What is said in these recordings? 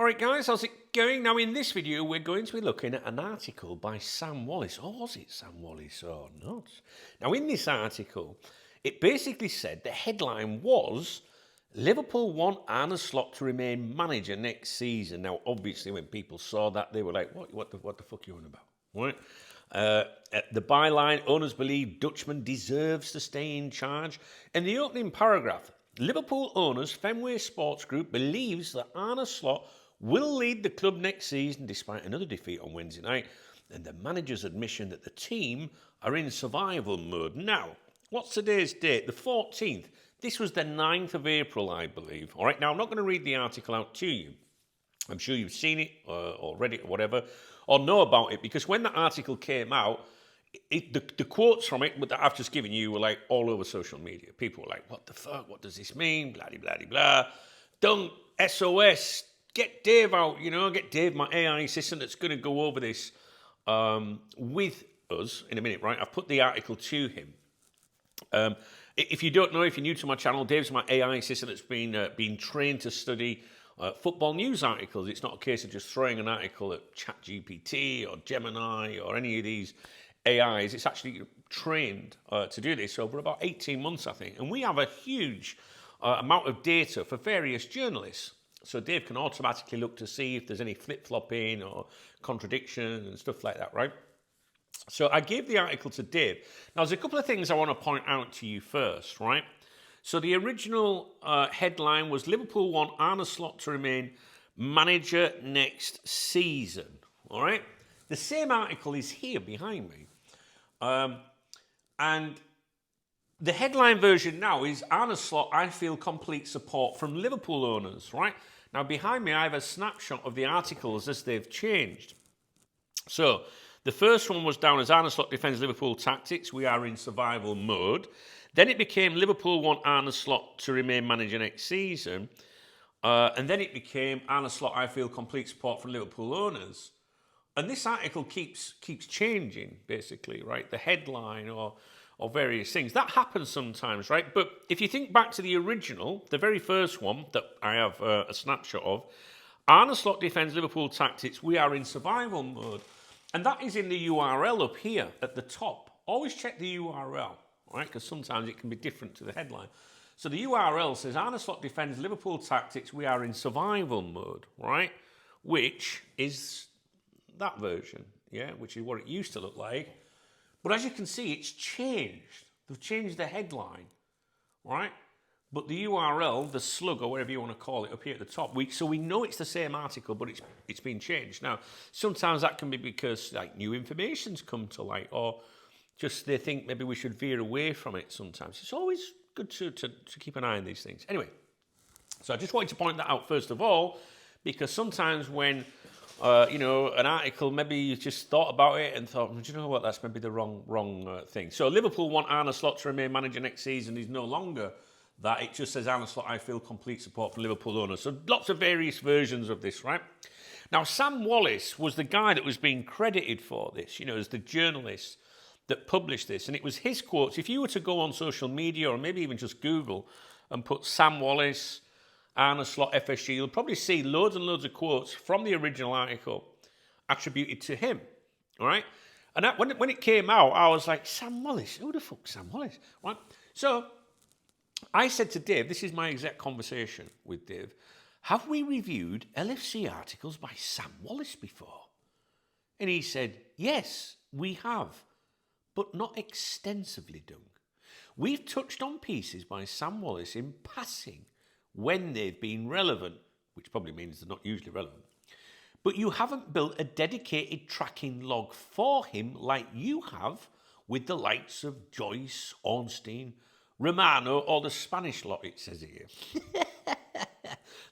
Alright guys, how's it going? Now in this video we're going to be looking at an article by Sam Wallace. Or was it Sam Wallace or not? Now in this article, it basically said the headline was Liverpool want Arne Slot to remain manager next season. Now obviously when people saw that they were like, what the fuck are you on about? Right? The byline, owners believe Dutchman deserves to stay in charge. In the opening paragraph, Liverpool owners Fenway Sports Group believes that Arne Slot will lead the club next season despite another defeat on Wednesday night and the manager's admission that the team are in survival mode. Now, what's today's date? The 14th. This was the 9th of April, I believe. All right, now I'm not going to read the article out to you. I'm sure you've seen it or read it or whatever, or know about it, because when that article came out, the quotes from it that I've just given you were like all over social media. People were like, what the fuck? What does this mean? Blah, blah, blah, blah. Don't SOS. Get Dave out, get Dave, my AI assistant, that's going to go over this with us in a minute, right? I've put the article to him. If you don't know, if you're new to my channel, Dave's my AI assistant that's been trained to study football news articles. It's not a case of just throwing an article at ChatGPT or Gemini or any of these AIs. It's actually trained to do this over about 18 months, I think. And we have a huge amount of data for various journalists. So Dave can automatically look to see if there's any flip-flopping or contradiction and stuff like that, right? So I gave the article to Dave. Now, there's a couple of things I want to point out to you first, right? So the original headline was Liverpool want Arne Slot to remain manager next season, all right? The same article is here behind me. And the headline version now is Arne Slot, I feel complete support from Liverpool owners, right? Now, behind me, I have a snapshot of the articles as they've changed. So, the first one was down as Arne Slot defends Liverpool tactics. We are in survival mode. Then it became Liverpool want Arne Slot to remain manager next season. And then it became Arne Slot, I feel complete support from Liverpool owners. And this article keeps changing, basically, right? The headline or various things. That happens sometimes, right? But if you think back to the original, the very first one that I have a snapshot of, Arne Slot defends Liverpool tactics, we are in survival mode. And that is in the URL up here at the top. Always check the URL, right? Because sometimes it can be different to the headline. So the URL says, Arne Slot defends Liverpool tactics, we are in survival mode, right? Which is that version, yeah? Which is what it used to look like. But as you can see, it's changed. They've changed the headline, right? But the URL, the slug or whatever you want to call it, up here at the top, so we know it's the same article, but it's been changed. Now, sometimes that can be because like new information's come to light, or just they think maybe we should veer away from it sometimes. It's always good to keep an eye on these things. Anyway, so I just wanted to point that out first of all, because sometimes when an article, maybe you just thought about it and thought, do you know what, that's maybe the wrong thing. So Liverpool want Arne Slot to remain manager next season is no longer that. It just says Arne Slot, I feel complete support from Liverpool owners. So lots of various versions of this, right? Now, Sam Wallace was the guy that was being credited for this, as the journalist that published this. And it was his quotes. If you were to go on social media or maybe even just Google and put Sam Wallace, Arne Slot, FSG, you'll probably see loads and loads of quotes from the original article attributed to him, all right? And when it came out, I was like, Sam Wallace? Who the fuck's Sam Wallace? Right? So I said to Dave, this is my exact conversation with Dave, have we reviewed LFC articles by Sam Wallace before? And he said, yes, we have, but not extensively, Doug. We've touched on pieces by Sam Wallace in passing, when they've been relevant, which probably means they're not usually relevant. But you haven't built a dedicated tracking log for him like you have with the likes of Joyce, Ornstein, Romano, or the Spanish lot, it says here.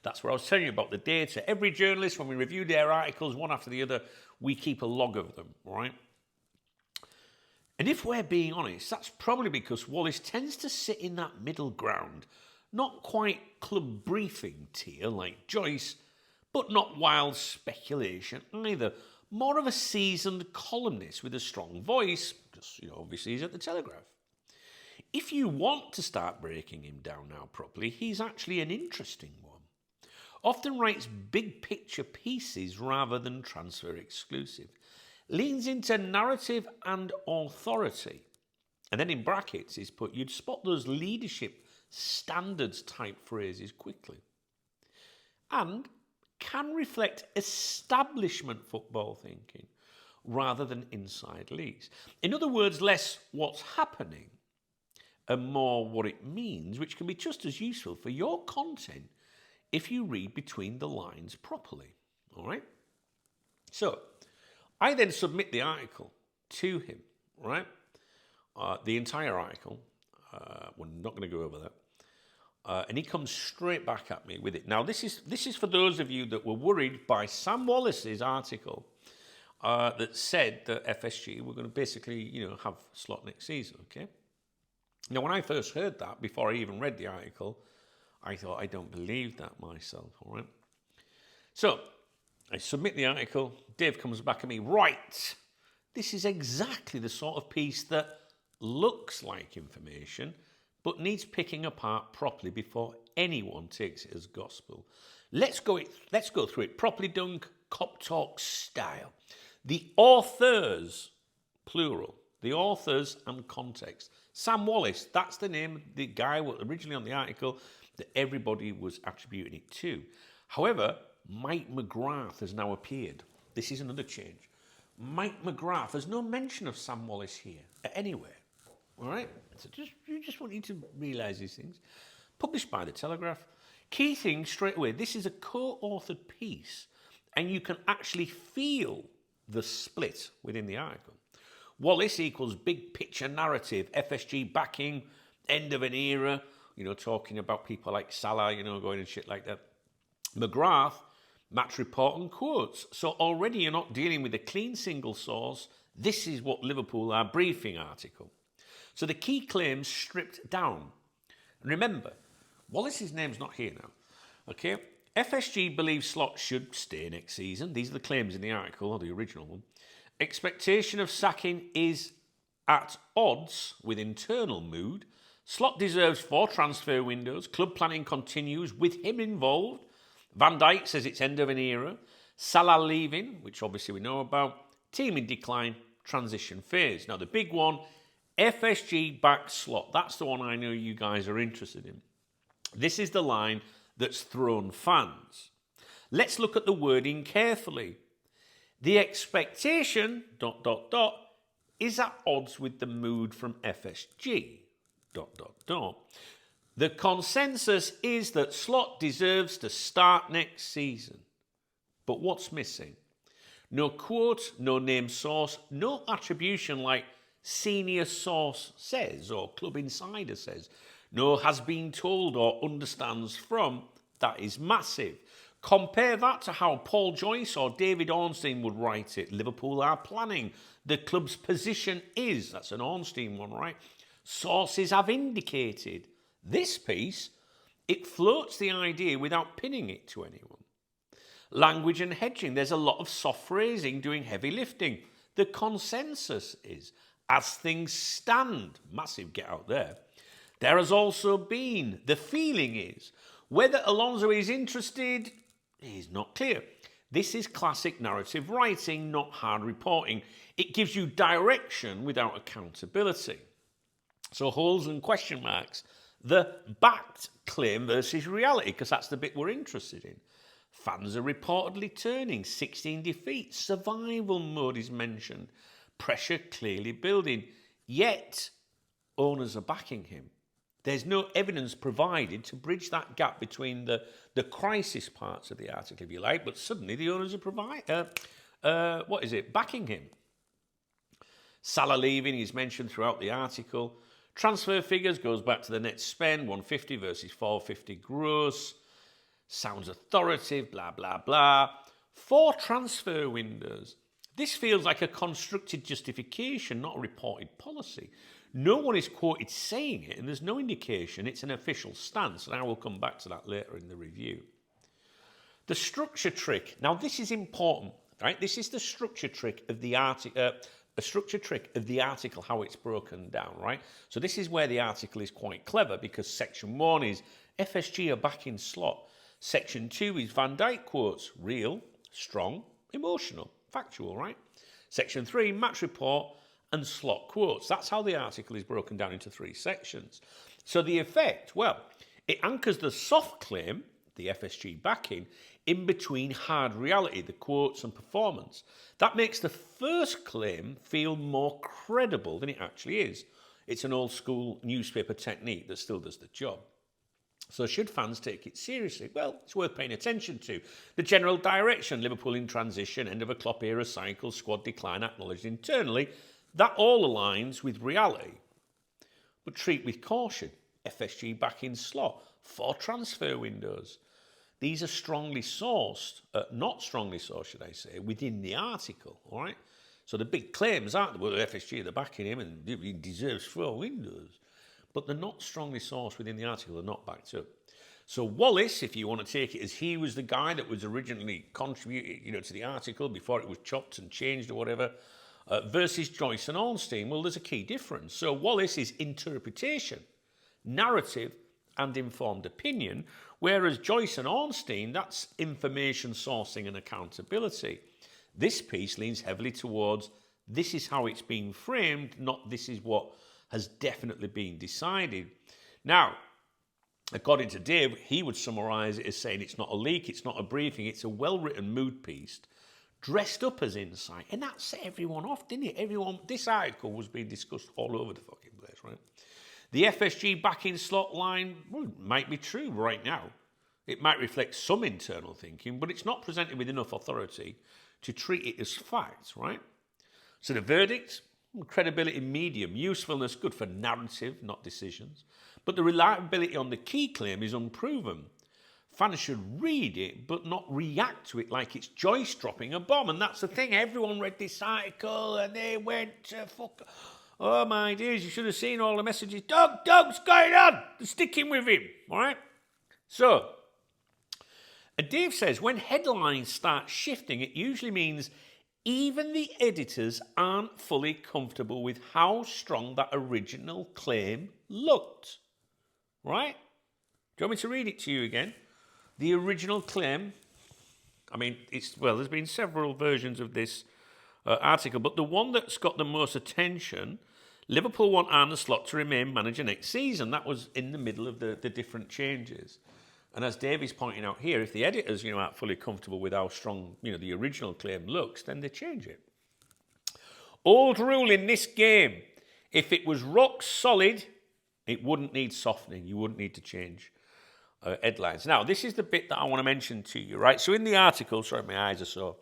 That's where I was telling you about the data. Every journalist, when we review their articles one after the other, we keep a log of them, right? And if we're being honest, that's probably because Wallace tends to sit in that middle ground. Not quite club briefing tier like Joyce, but not wild speculation either. More of a seasoned columnist with a strong voice, because, obviously he's at the Telegraph. If you want to start breaking him down now properly, he's actually an interesting one. often writes big picture pieces rather than transfer exclusive, leans into narrative and authority. And then in brackets is put, you'd spot those leadership standards type phrases quickly. And can reflect establishment football thinking rather than inside leagues. In other words, less what's happening and more what it means, which can be just as useful for your content if you read between the lines properly. All right? So, I then submit the article to him, right? The entire article. We're not going to go over that. And he comes straight back at me with it. Now, this is for those of you that were worried by Sam Wallace's article that said that FSG were going to basically, have slot next season, okay? Now, when I first heard that, before I even read the article, I thought, I don't believe that myself, all right? So, I submit the article. Dave comes back at me, right, this is exactly the sort of piece that looks like information, but needs picking apart properly before anyone takes it as gospel. Let's go through it properly, Dunk, cop talk style. The authors, plural, the authors and context. Sam Wallace, that's the name of the guy originally on the article that everybody was attributing it to. However, Mike McGrath has now appeared. This is another change. Mike McGrath, there's no mention of Sam Wallace here, anywhere. All right? So you just want you to realise these things. Published by The Telegraph. Key thing straight away, this is a co-authored piece, and you can actually feel the split within the article. Wallace equals big picture narrative, FSG backing, end of an era, talking about people like Salah, going and shit like that. McGrath, match report and quotes. So already you're not dealing with a clean single source. This is what Liverpool are briefing article. So the key claims stripped down. And remember, Wallace's name's not here now. Okay? FSG believes Slot should stay next season. These are the claims in the article, or the original one. Expectation of sacking is at odds with internal mood. Slot deserves 4 transfer windows. Club planning continues with him involved. Van Dijk says it's end of an era. Salah leaving, which obviously we know about. Team in decline, transition phase. Now the big one, FSG back Slot. That's the one I know you guys are interested in. This is the line that's thrown fans. Let's look at the wording carefully. The expectation, ... is at odds with the mood from FSG, ... The consensus is that Slot deserves to start next season. But what's missing? No quote, no name source, no attribution like senior source says or club insider says. No has been told or understands from. That is massive. Compare that to how Paul Joyce or David Ornstein would write it. Liverpool are planning. The club's position is, that's an Ornstein one, right? Sources have indicated. This piece, it floats the idea without pinning it to anyone. Language and hedging, there's a lot of soft phrasing doing heavy lifting. The consensus is, as things stand, massive get out there, there has also been, the feeling is, whether Alonso is interested is not clear. This is classic narrative writing, not hard reporting. It gives you direction without accountability. So holes and question marks. The backed claim versus reality, because that's the bit we're interested in. Fans are reportedly turning, 16 defeats, survival mode is mentioned, pressure clearly building, yet owners are backing him. There's no evidence provided to bridge that gap between the crisis parts of the article, if you like, but suddenly the owners are backing him. Salah leaving is mentioned throughout the article. Transfer figures goes back to the net spend, 150 versus 450 gross. Sounds authoritative, blah, blah, blah. 4 transfer windows. This feels like a constructed justification, not a reported policy. No one is quoted saying it, and there's no indication it's an official stance, and I will come back to that later in the review. The structure trick. Now, this is important, right? This is the structure trick of the article. A structure trick of the article, how it's broken down, right? So this is where the article is quite clever, because section 1 is FSG are back in Slot. Section 2 is Van Dijk quotes, real, strong, emotional, factual, right? Section 3, match report and slot quotes. That's how the article is broken down into 3 sections. So the effect, well, it anchors the soft claim, the FSG backing, in between hard reality, the quotes and performance. That makes the first claim feel more credible than it actually is. It's an old school newspaper technique that still does the job. So should fans take it seriously? Well, it's worth paying attention to. The general direction, Liverpool in transition, end of a Klopp era cycle, squad decline acknowledged internally, that all aligns with reality. But treat with caution. FSG back in slot, 4 transfer windows. These are strongly sourced, not strongly sourced, should I say, within the article, all right? So the big claims aren't, well, the FSG, they're backing him and he deserves 4 windows. But they're not strongly sourced within the article, they're not backed up. So Wallace, if you want to take it as he was the guy that was originally contributed, to the article before it was chopped and changed or whatever, versus Joyce and Ornstein, well, there's a key difference. So Wallace is interpretation, narrative and informed opinion, whereas Joyce and Ornstein, that's information sourcing and accountability. This piece leans heavily towards this is how it's being framed, not this is what has definitely been decided. Now, according to Dave, he would summarise it as saying it's not a leak, it's not a briefing, it's a well-written mood piece dressed up as insight. And that set everyone off, didn't it? This article was being discussed all over the fucking place, right? The FSG backing slot line might be true right now. It might reflect some internal thinking, but it's not presented with enough authority to treat it as facts, right? So the verdict, credibility medium, usefulness good for narrative, not decisions. But the reliability on the key claim is unproven. Fans should read it, but not react to it like it's Joyce dropping a bomb. And that's the thing, everyone read this article and they went to fuck... Oh my days, you should have seen all the messages. Doug, what's going on? They're sticking with him, all right? So, Dave says, when headlines start shifting, it usually means even the editors aren't fully comfortable with how strong that original claim looked, right? Do you want me to read it to you again? The original claim, there's been several versions of this article, but the one that's got the most attention, Liverpool want Arne Slot to remain manager next season. That was in the middle of the different changes. And as Dave is pointing out here, if the editors, aren't fully comfortable with how strong, the original claim looks, then they change it. Old rule in this game, if it was rock solid, it wouldn't need softening. You wouldn't need to change headlines. Now, this is the bit that I want to mention to you, right? So in the article, sorry, my eyes are sore.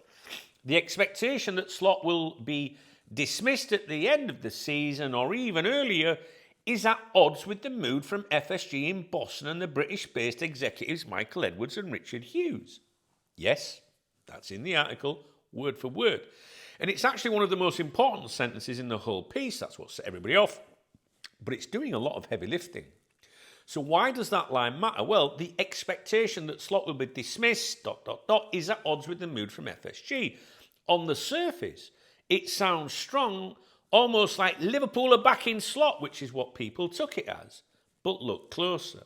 The expectation that Slot will be dismissed at the end of the season or even earlier is at odds with the mood from FSG in Boston and the British-based executives Michael Edwards and Richard Hughes. Yes, that's in the article, word for word. And it's actually one of the most important sentences in the whole piece. That's what set everybody off. But it's doing a lot of heavy lifting. So why does that line matter? Well, the expectation that Slot will be dismissed, ... is at odds with the mood from FSG. On the surface, it sounds strong, almost like Liverpool are back in Slot, which is what people took it as. But look closer.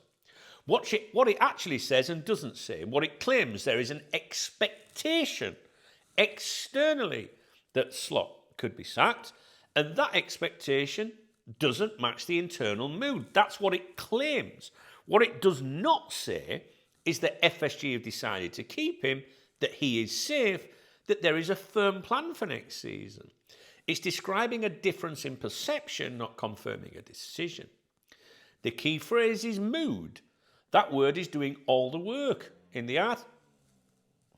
What it actually says and doesn't say, what it claims, there is an expectation externally that Slot could be sacked, and that expectation doesn't match the internal mood. That's what it claims. What it does not say is that FSG have decided to keep him, that he is safe, that there is a firm plan for next season. It's describing a difference in perception, not confirming a decision. The key phrase is mood. That word is doing all the work in the art.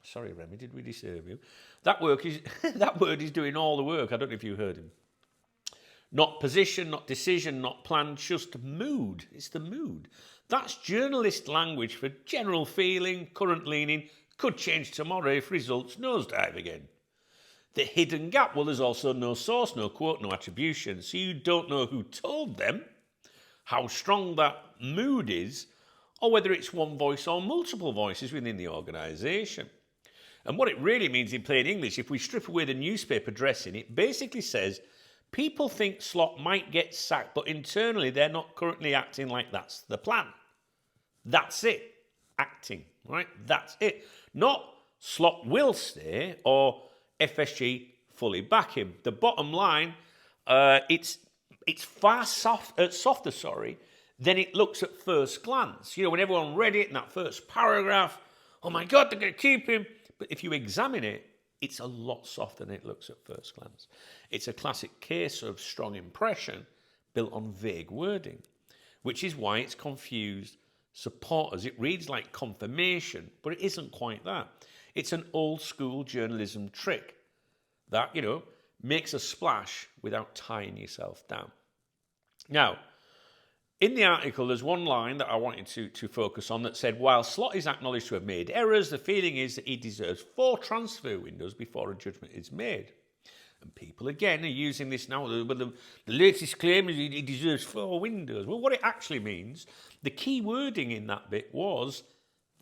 Sorry, Remy, did we disturb you? That word is doing all the work. I don't know if you heard him. Not position, not decision, not plan, just mood. It's the mood. That's journalist language for general feeling, current leaning, could change tomorrow if results nosedive again. The hidden gap, well, there's also no source, no quote, no attribution, so you don't know who told them, how strong that mood is, or whether it's one voice or multiple voices within the organisation. And what it really means in plain English, if we strip away the newspaper dressing, it basically says people think Slot might get sacked, but internally they're not currently acting like that's the plan. That's it. acting, right? That's it. Not Slot will stay or FSG fully back him. The bottom line, it's far softer, than it looks at first glance. You know, when everyone read it in that first paragraph, oh my God, they're going to keep him. But if you examine it, it's a lot softer than it looks at first glance. It's a classic case of strong impression built on vague wording, which is why it's confused supporters. It reads like confirmation, but it isn't quite that. It's an old school journalism trick that, you know, makes a splash without tying yourself down. Now, in the article, there's one line that I wanted to focus on that said, while Slot is acknowledged to have made errors, the feeling is that he deserves 4 transfer windows before a judgment is made. And people, again, are using this now. The latest claim is he deserves 4 windows. Well, what it actually means, the key wording in that bit was,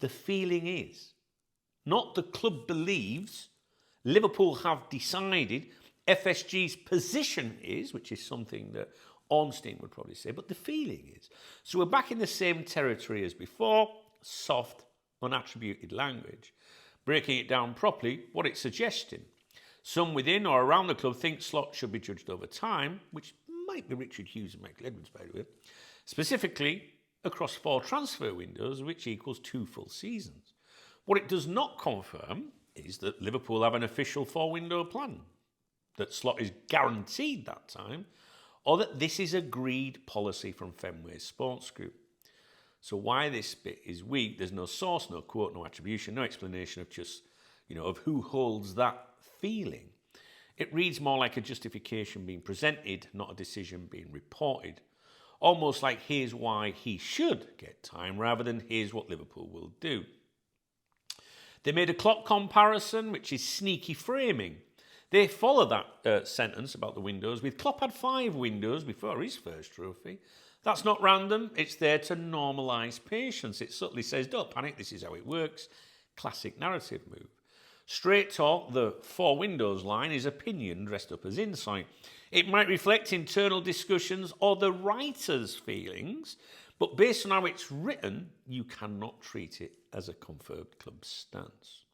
the feeling is. Not the club believes, Liverpool have decided, FSG's position is, which is something that Ornstein would probably say, but the feeling is. So we're back in the same territory as before, soft, unattributed language. Breaking it down properly, what it's suggesting. Some within or around the club think Slot should be judged over time, which might be Richard Hughes and Michael Edwards, by the way, specifically across 4 transfer windows, which equals 2 full seasons. What it does not confirm is that Liverpool have an official 4-window plan, that Slot is guaranteed that time, or that this is agreed policy from Fenway Sports Group. So why this bit is weak, there's no source, no quote, no attribution, no explanation of just, you know, of who holds that feeling. It reads more like a justification being presented, not a decision being reported. Almost like here's why he should get time, rather than here's what Liverpool will do. They made a clock comparison, which is sneaky framing. They follow that sentence about the windows with Klopp had 5 windows before his first trophy. That's not random. It's there to normalise patience. It subtly says, don't panic, this is how it works. Classic narrative move. Straight talk, the 4 windows line is opinion dressed up as insight. It might reflect internal discussions or the writer's feelings, but based on how it's written, you cannot treat it as a confirmed club stance.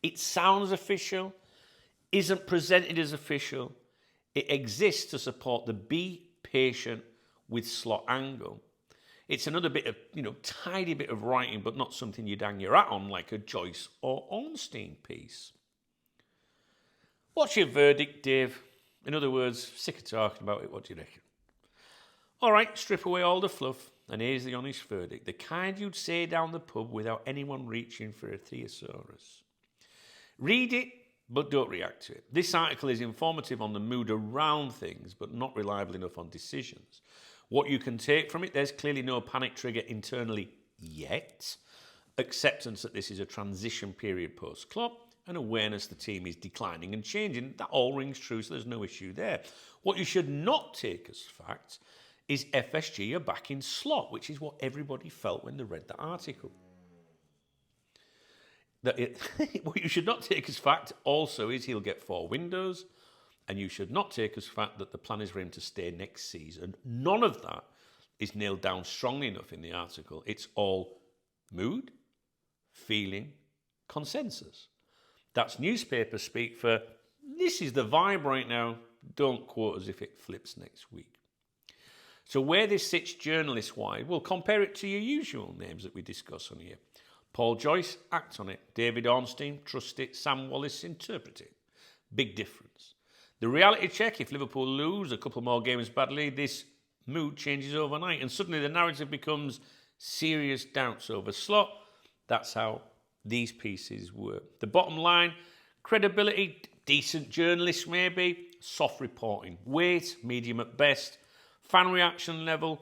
It sounds official, isn't presented as official. It exists to support the be patient with Slot angle. It's another bit of, tiny bit of writing, but not something you'd hang your hat on like a Joyce or Ornstein piece. What's your verdict, Dave? In other words, sick of talking about it, what do you reckon? All right, strip away all the fluff, and here's the honest verdict. The kind you'd say down the pub without anyone reaching for a thesaurus. Read it, but don't react to it. This article is informative on the mood around things, but not reliable enough on decisions. What you can take from it, there's clearly no panic trigger internally yet. Acceptance that this is a transition period post-Klopp, and awareness the team is declining and changing. That all rings true, so there's no issue there. What you should not take as fact is FSG are back in Slot, which is what everybody felt when they read the article. What you should not take as fact also is he'll get 4 windows, and you should not take as fact that the plan is for him to stay next season. None of that is nailed down strongly enough in the article. It's all mood, feeling, consensus. That's newspaper speak for, this is the vibe right now, don't quote as if it flips next week. So where this sits journalist-wise, we'll compare it to your usual names that we discuss on here. Paul Joyce, act on it. David Ornstein, trust it. Sam Wallace, interpret it. Big difference. The reality check, if Liverpool lose a couple more games badly, this mood changes overnight and suddenly the narrative becomes serious doubts over Slot. That's how these pieces work. The bottom line, credibility, decent journalists maybe, soft reporting. Weight, medium at best. Fan reaction level,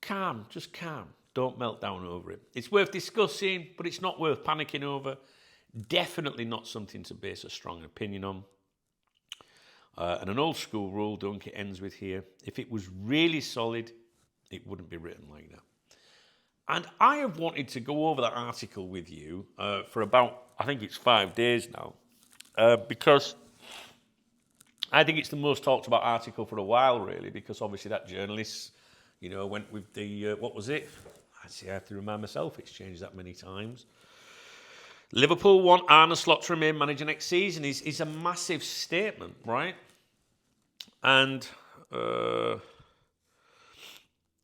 calm, just calm. Don't melt down over it. It's worth discussing, but it's not worth panicking over. Definitely not something to base a strong opinion on. And an old school rule, Dunk, it ends with here. If it was really solid, it wouldn't be written like that. And I have wanted to go over that article with you for about, I think it's 5 days now, because I think it's the most talked about article for a while, really, because obviously that journalist, went with the, what was it? I have to remind myself it's changed that many times. Liverpool want Arne to remain manager next season is a massive statement, right? And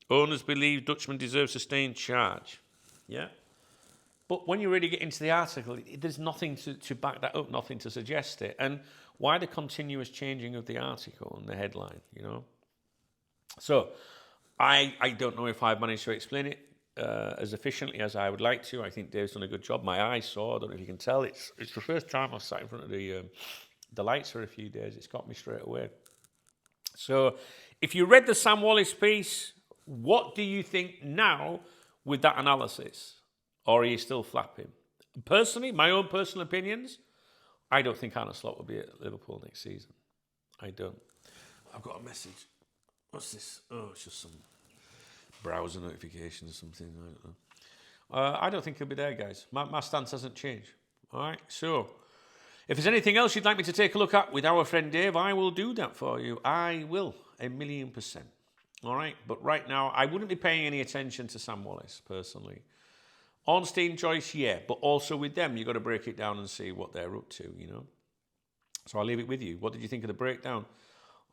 owners believe Dutchman deserves to stay in charge. Yeah. But when you really get into the article, there's nothing to back that up, nothing to suggest it. And why the continuous changing of the article and the headline, you know? So I don't know if I've managed to explain it as efficiently as I would like to. I think Dave's done a good job. My eyes saw, I don't know if you can tell, it's the first time I've sat in front of the lights for a few days. It's got me straight away. So if you read the Sam Wallace piece, what do you think now with that analysis? Or are you still flapping? Personally, my own personal opinions, I don't think Arne will be at Liverpool next season. I don't. I've got a message. What's this? Oh, it's just some browser notification or something. I don't know. I don't think he'll be there, guys. My stance hasn't changed. All right? So, if there's anything else you'd like me to take a look at with our friend Dave, I will do that for you. I will, 1,000,000%. All right? But right now, I wouldn't be paying any attention to Sam Wallace, personally. Ornstein, Joyce, yeah. But also with them, you've got to break it down and see what they're up to, you know? So I'll leave it with you. What did you think of the breakdown?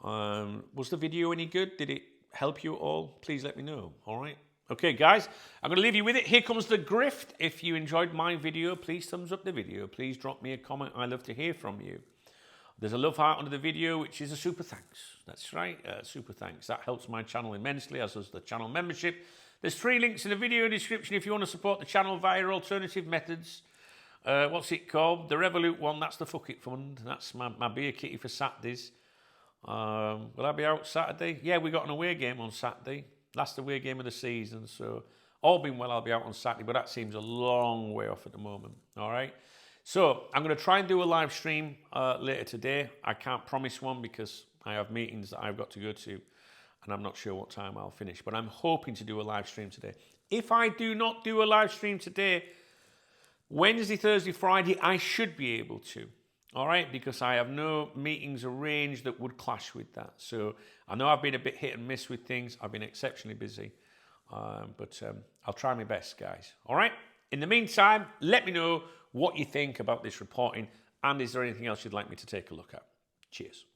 Was the video any good? Did it help you at all? Please let me know. All right. Okay, guys, I'm going to leave you with it. Here comes the grift. If you enjoyed my video, please thumbs up the video. Please drop me a comment. I love to hear from you. There's a love heart under the video, which is a super thanks. That's right, super thanks. That helps my channel immensely, as does the channel membership. There's 3 links in the video description if you want to support the channel via alternative methods. What's it called? The Revolut one, that's the Fuck It Fund. That's my beer kitty for Saturdays. Will I be out Saturday? Yeah, we got an away game on Saturday. Last away game of the season. So, all being well, I'll be out on Saturday. But that seems a long way off at the moment. All right. So, I'm going to try and do a live stream later today. I can't promise one because I have meetings that I've got to go to. And I'm not sure what time I'll finish. But I'm hoping to do a live stream today. If I do not do a live stream today, Wednesday, Thursday, Friday, I should be able to. All right, because I have no meetings arranged that would clash with that. So I know I've been a bit hit and miss with things. I've been exceptionally busy. But I'll try my best, guys. All right? In the meantime, let me know what you think about this reporting. And is there anything else you'd like me to take a look at? Cheers.